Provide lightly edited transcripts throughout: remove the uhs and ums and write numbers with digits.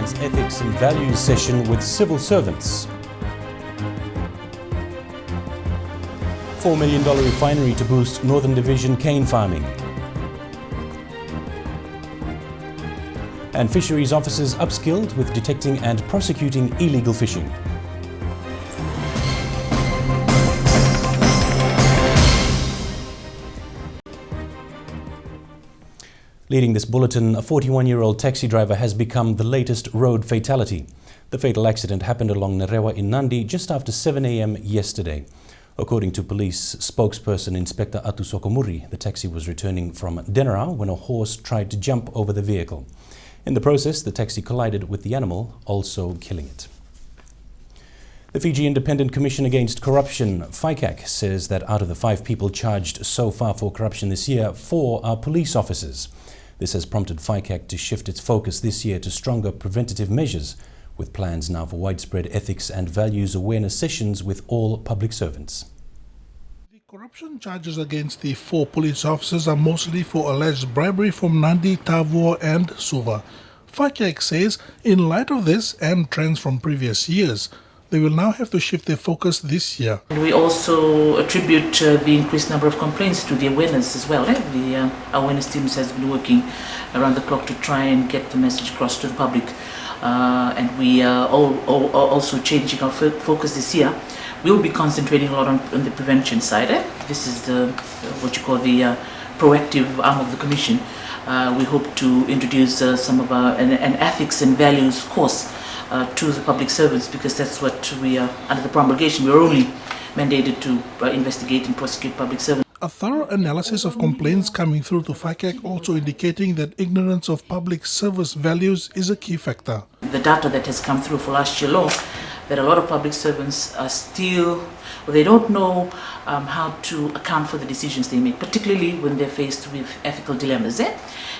Fisheries Ethics and Values session with civil servants. $4 million refinery to boost Northern Division cane farming. And fisheries officers upskilled with detecting and prosecuting illegal fishing. Leading this bulletin, a 41-year-old taxi driver has become the latest road fatality. The fatal accident happened along Narewa in Nandi just after 7 a.m. yesterday. According to police spokesperson Inspector Atu Sokomuri, the taxi was returning from Denarau when a horse tried to jump over the vehicle. In the process, the taxi collided with the animal, also killing it. The Fiji Independent Commission Against Corruption, FICAC, says that out of the 5 people charged so far for corruption this year, 4 are police officers. This has prompted FICAC to shift its focus this year to stronger preventative measures, with plans now for widespread ethics and values awareness sessions with all public servants. The corruption charges against the 4 police officers are mostly for alleged bribery from Nandi, Tavua and Suva. FICAC says, in light of this and trends from previous years, they will now have to shift their focus this year. We also attribute the increased number of complaints to the awareness as well. The awareness teams has been working around the clock to try and get the message across to the public. And we are also changing our focus this year. We'll be concentrating a lot on the prevention side. This is what you call the proactive arm of the Commission. We hope to introduce some of an ethics and values course to the public servants, because that's what we are under the promulgation. We're only mandated to investigate and prosecute public servants. A thorough analysis of complaints coming through to FICAC also indicating that ignorance of public service values is a key factor. The data that has come through for last year alone, that a lot of public servants are still, they don't know how to account for the decisions they make, particularly when they're faced with ethical dilemmas.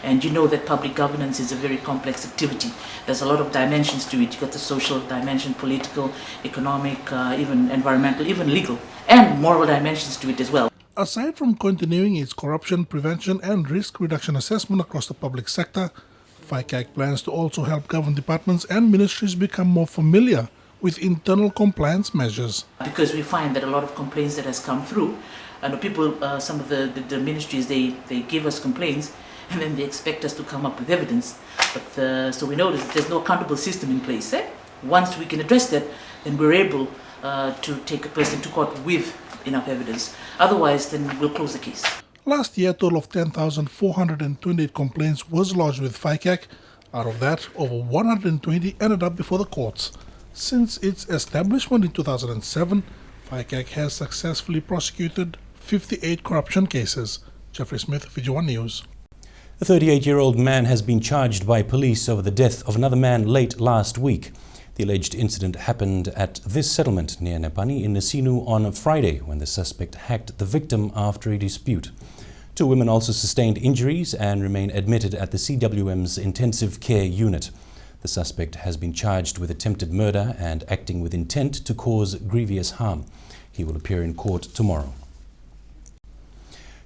And you know that public governance is a very complex activity. There's a lot of dimensions to it. You've got the social dimension, political, economic, even environmental, even legal, and moral dimensions to it as well. Aside from continuing its corruption prevention and risk reduction assessment across the public sector, FICAC plans to also help government departments and ministries become more familiar with internal compliance measures. Because we find that a lot of complaints that has come through, and people, some of the ministries, they give us complaints and then they expect us to come up with evidence. But so we notice that there's no accountable system in place. Once we can address that, then we're able to take a person to court with enough evidence. Otherwise, then we'll close the case. Last year, a total of 10,428 complaints was lodged with FICAC. Out of that, over 120 ended up before the courts. Since its establishment in 2007, FICAC has successfully prosecuted 58 corruption cases. Jeffrey Smith, Fiji One News. A 38-year-old man has been charged by police over the death of another man late last week. The alleged incident happened at this settlement near Nepani in Nasinu on Friday, when the suspect hacked the victim after a dispute. 2 women also sustained injuries and remain admitted at the CWM's intensive care unit. The suspect has been charged with attempted murder and acting with intent to cause grievous harm. He will appear in court tomorrow.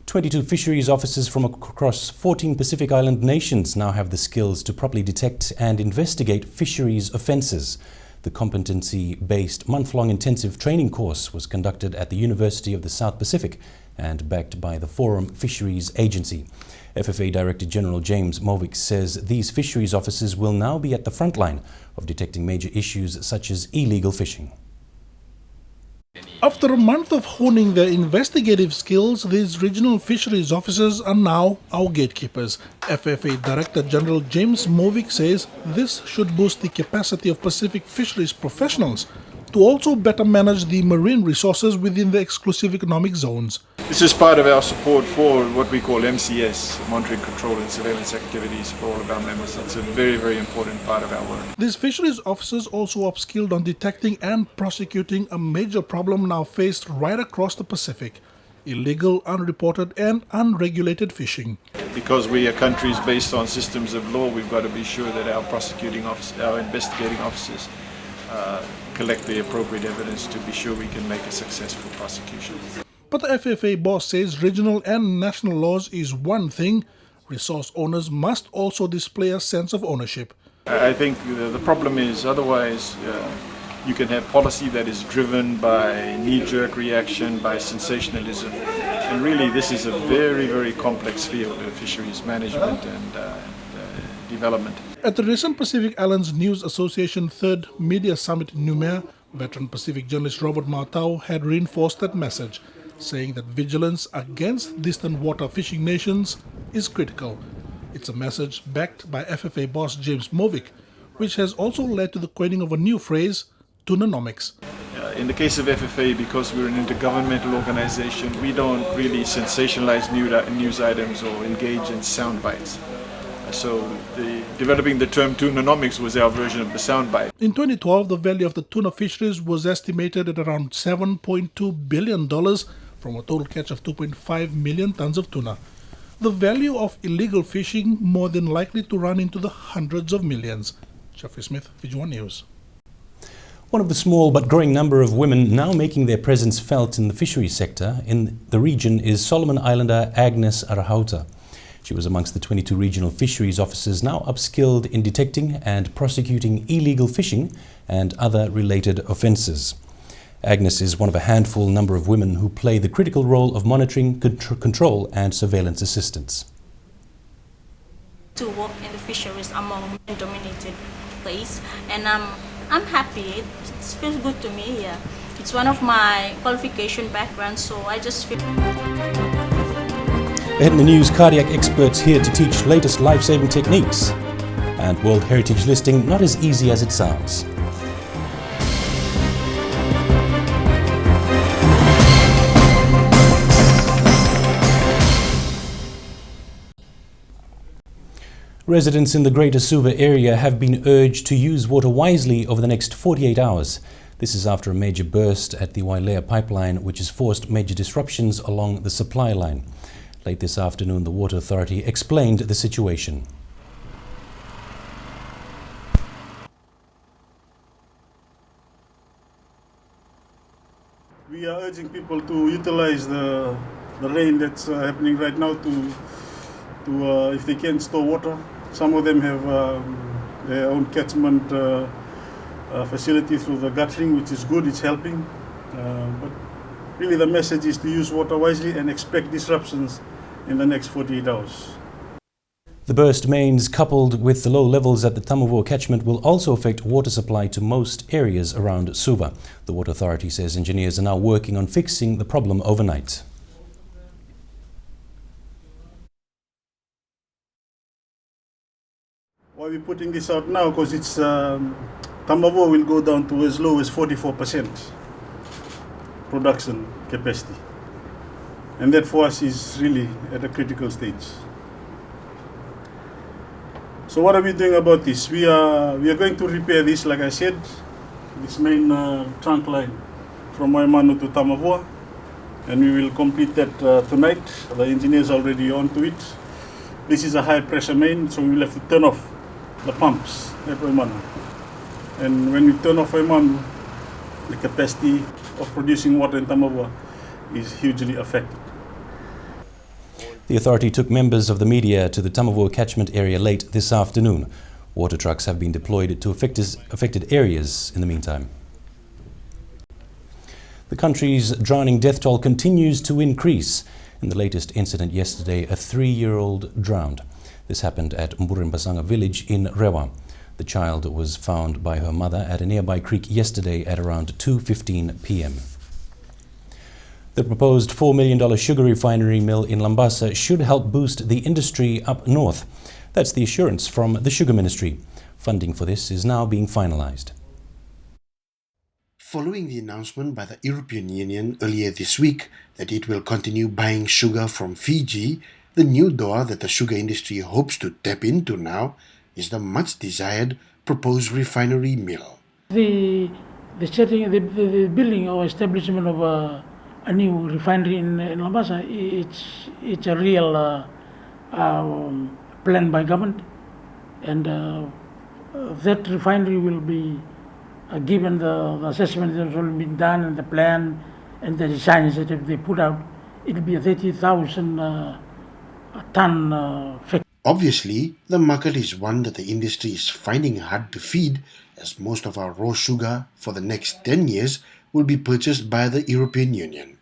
22 fisheries officers from across 14 Pacific Island nations now have the skills to properly detect and investigate fisheries offences. The competency-based month-long intensive training course was conducted at the University of the South Pacific and backed by the Forum Fisheries Agency. FFA Director General James Movick says these fisheries officers will now be at the front line of detecting major issues such as illegal fishing. After a month of honing their investigative skills, these regional fisheries officers are now our gatekeepers. FFA Director General James Movick says this should boost the capacity of Pacific fisheries professionals to also better manage the marine resources within the exclusive economic zones. This is part of our support for what we call MCS, monitoring, control and surveillance activities for all of our members. It's a very, very important part of our work. These fisheries officers also upskilled on detecting and prosecuting a major problem now faced right across the Pacific: illegal, unreported and unregulated fishing. Because we are countries based on systems of law, we've got to be sure that our our investigating officers collect the appropriate evidence to be sure we can make a successful prosecution. But the FFA boss says regional and national laws is one thing. Resource owners must also display a sense of ownership. I think the problem is otherwise you can have policy that is driven by knee-jerk reaction, by sensationalism, and really this is a very, very complex field of fisheries management and development. At the recent Pacific Islands News Association Third Media Summit in Noumea, veteran Pacific journalist Robert Martau had reinforced that message, saying that vigilance against distant water fishing nations is critical. It's a message backed by FFA boss James Movic, which has also led to the coining of a new phrase, tunanomics. In the case of FFA, because we're an intergovernmental organization, we don't really sensationalize news items or engage in sound bites. So developing the term tunanomics was our version of the soundbite. In 2012, the value of the tuna fisheries was estimated at around $7.2 billion from a total catch of 2.5 million tons of tuna. The value of illegal fishing more than likely to run into the hundreds of millions. Jeffrey Smith, Fiji One News. One of the small but growing number of women now making their presence felt in the fisheries sector in the region is Solomon Islander Agnes Arahauta. She was amongst the 22 regional fisheries officers now upskilled in detecting and prosecuting illegal fishing and other related offences. Agnes is one of a handful number of women who play the critical role of monitoring, control and surveillance assistance. To work in the fisheries among dominated place, and I'm happy. It feels good to me. Yeah, it's one of my qualification backgrounds, so I just feel. Ahead in the news, cardiac experts here to teach latest life-saving techniques, and World Heritage listing not as easy as it sounds. Residents in the Greater Suva area have been urged to use water wisely over the next 48 hours. This is after a major burst at the Wailea pipeline, which has forced major disruptions along the supply line. Late this afternoon, the Water Authority explained the situation. We are urging people to utilize the rain that's happening right now to if they can store water. Some of them have their own catchment facility through the guttering, which is good, it's helping. But really the message is to use water wisely and expect disruptions in the next 48 hours. The burst mains, coupled with the low levels at the Tamavo catchment, will also affect water supply to most areas around Suva. The Water Authority says engineers are now working on fixing the problem overnight. Why are we putting this out now? Because it's Tamavo will go down to as low as 44% production capacity, and that for us is really at a critical stage. So what are we doing about this? We are going to repair this, like I said, this main trunk line from Waimanu to Tamavo, and we will complete that tonight. The engineers are already on to it. This is a high pressure main, so we will have to turn off the pumps at Waimanu. And when we turn off Waimanu, the capacity of producing water in Tamavo is hugely affected. The authority took members of the media to the Tamavo catchment area late this afternoon. Water trucks have been deployed to affected areas in the meantime. The country's drowning death toll continues to increase. In the latest incident yesterday, a 3-year-old drowned. This happened at Mburimbasanga village in Rewa. The child was found by her mother at a nearby creek yesterday at around 2:15 p.m. The proposed $4 million sugar refinery mill in Lambasa should help boost the industry up north. That's the assurance from the Sugar Ministry. Funding for this is now being finalized. Following the announcement by the European Union earlier this week that it will continue buying sugar from Fiji, the new door that the sugar industry hopes to tap into now is the much-desired proposed refinery mill. The building or establishment of a new refinery in Lambasa, it's a real plan by government, and that refinery will be given the assessment that has already been done, and the plan and the designs that they put out. It will be a 30,000 ton factory. Obviously, the market is one that the industry is finding hard to feed, as most of our raw sugar for the next 10 years will be purchased by the European Union.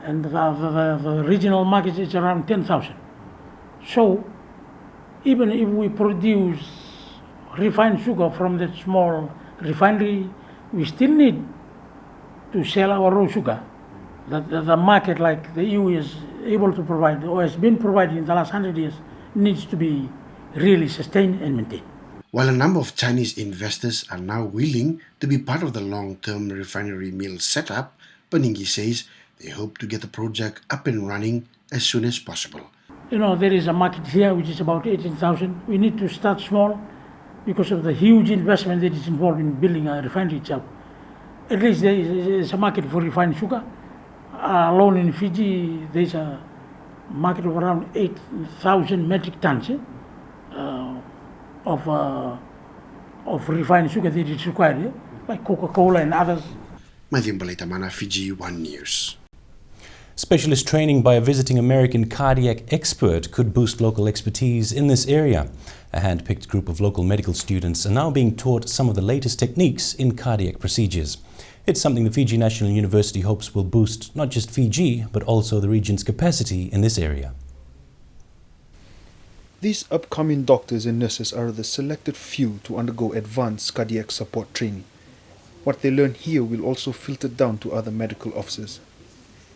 And the regional market is around 10,000. So even if we produce refined sugar from that small refinery, we still need to sell our raw sugar. The market like the EU is able to provide, or has been providing in the last 100 years, needs to be really sustained and maintained. While a number of Chinese investors are now willing to be part of the long-term refinery mill setup, Paninggi says they hope to get the project up and running as soon as possible. You know, there is a market here which is about 18,000. We need to start small because of the huge investment that is involved in building a refinery itself. At least there is a market for refined sugar. Alone in Fiji, there is a market of around 8,000 metric tons of refined sugar that is required, like Coca-Cola and others. Matthew Bulletin, Fiji 1 News. Specialist training by a visiting American cardiac expert could boost local expertise in this area. A hand-picked group of local medical students are now being taught some of the latest techniques in cardiac procedures. It's something the Fiji National University hopes will boost not just Fiji, but also the region's capacity in this area. These upcoming doctors and nurses are the selected few to undergo advanced cardiac support training. What they learn here will also filter down to other medical officers.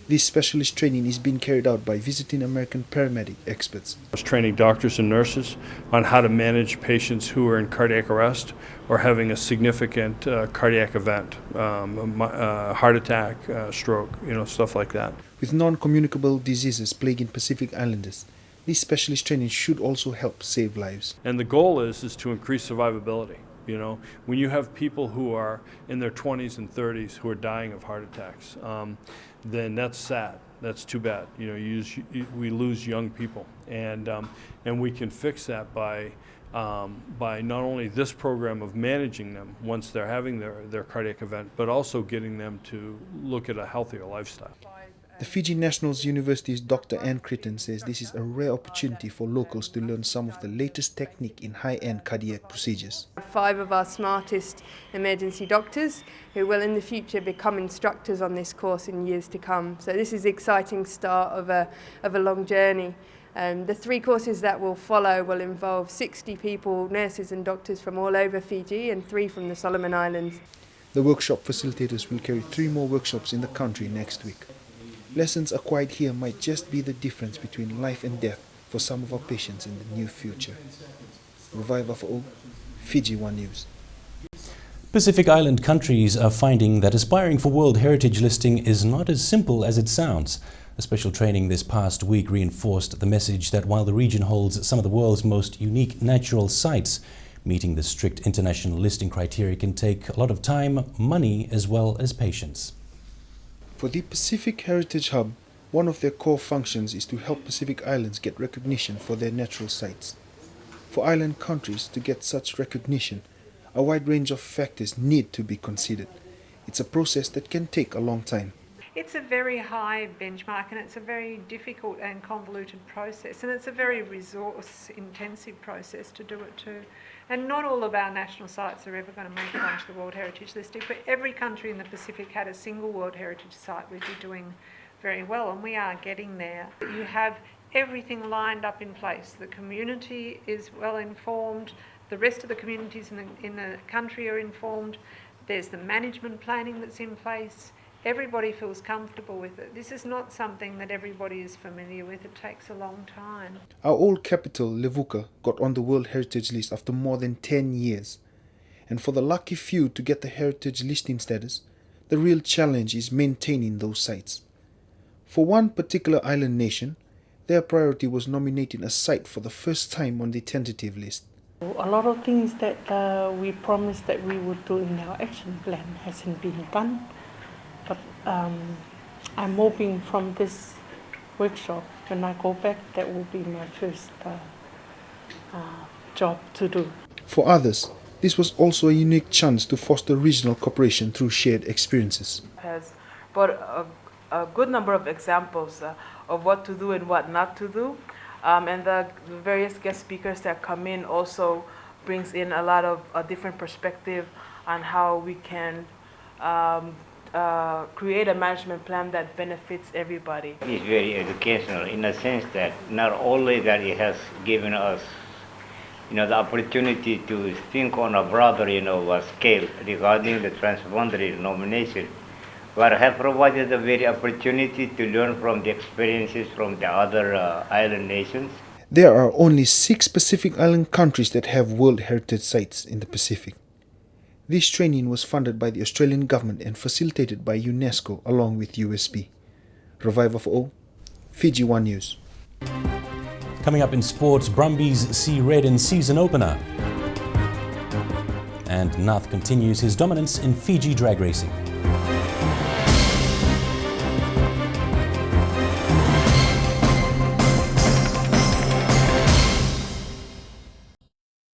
This specialist training is being carried out by visiting American paramedic experts. I was training doctors and nurses on how to manage patients who are in cardiac arrest or having a significant cardiac event, heart attack, stroke, stuff like that. With non-communicable diseases plaguing Pacific Islanders, this specialist training should also help save lives. And the goal is to increase survivability. When you have people who are in their 20s and 30s who are dying of heart attacks, then that's sad. That's too bad. We lose young people, and we can fix that by not only this program of managing them once they're having their cardiac event, but also getting them to look at a healthier lifestyle. The Fiji National University's Dr. Ann Critton says this is a rare opportunity for locals to learn some of the latest technique in high-end cardiac procedures. 5 of our smartest emergency doctors who will in the future become instructors on this course in years to come. So this is the exciting start of a long journey. The 3 courses that will follow will involve 60 people, nurses and doctors from all over Fiji and 3 from the Solomon Islands. The workshop facilitators will carry 3 more workshops in the country next week. Lessons acquired here might just be the difference between life and death for some of our patients in the near future. Reviva for all, Fiji 1 News. Pacific Island countries are finding that aspiring for World Heritage listing is not as simple as it sounds. A special training this past week reinforced the message that while the region holds some of the world's most unique natural sites, meeting the strict international listing criteria can take a lot of time, money, as well as patience. For the Pacific Heritage Hub, one of their core functions is to help Pacific Islands get recognition for their natural sites. For island countries to get such recognition, a wide range of factors need to be considered. It's a process that can take a long time. It's a very high benchmark and it's a very difficult and convoluted process, and it's a very resource-intensive process to do it too. And not all of our national sites are ever going to make it onto the World Heritage List. If every country in the Pacific had a single World Heritage site, we'd be doing very well, and we are getting there. You have everything lined up in place. The community is well informed, the rest of the communities in the country are informed, there's the management planning that's in place. Everybody feels comfortable with it. This is not something that everybody is familiar with. It takes a long time. Our old capital, Levuka, got on the World Heritage List after more than 10 years. And for the lucky few to get the heritage listing status, the real challenge is maintaining those sites. For one particular island nation, their priority was nominating a site for the first time on the tentative list. A lot of things that we promised that we would do in our action plan hasn't been done. But I'm hoping from this workshop, when I go back, that will be my first job to do. For others, this was also a unique chance to foster regional cooperation through shared experiences. Has brought a good number of examples of what to do and what not to do. And the various guest speakers that come in also brings in a lot of a different perspective on how we can create a management plan that benefits everybody. It's very educational in a sense that not only that it has given us, the opportunity to think on a broader, scale regarding the transboundary nomination, but have provided the very opportunity to learn from the experiences from the other island nations. There are only 6 Pacific Island countries that have World Heritage Sites in the Pacific. This training was funded by the Australian government and facilitated by UNESCO along with USB. Revive of O, Fiji One News. Coming up in sports, Brumbies see red in season opener. And Nath continues his dominance in Fiji drag racing.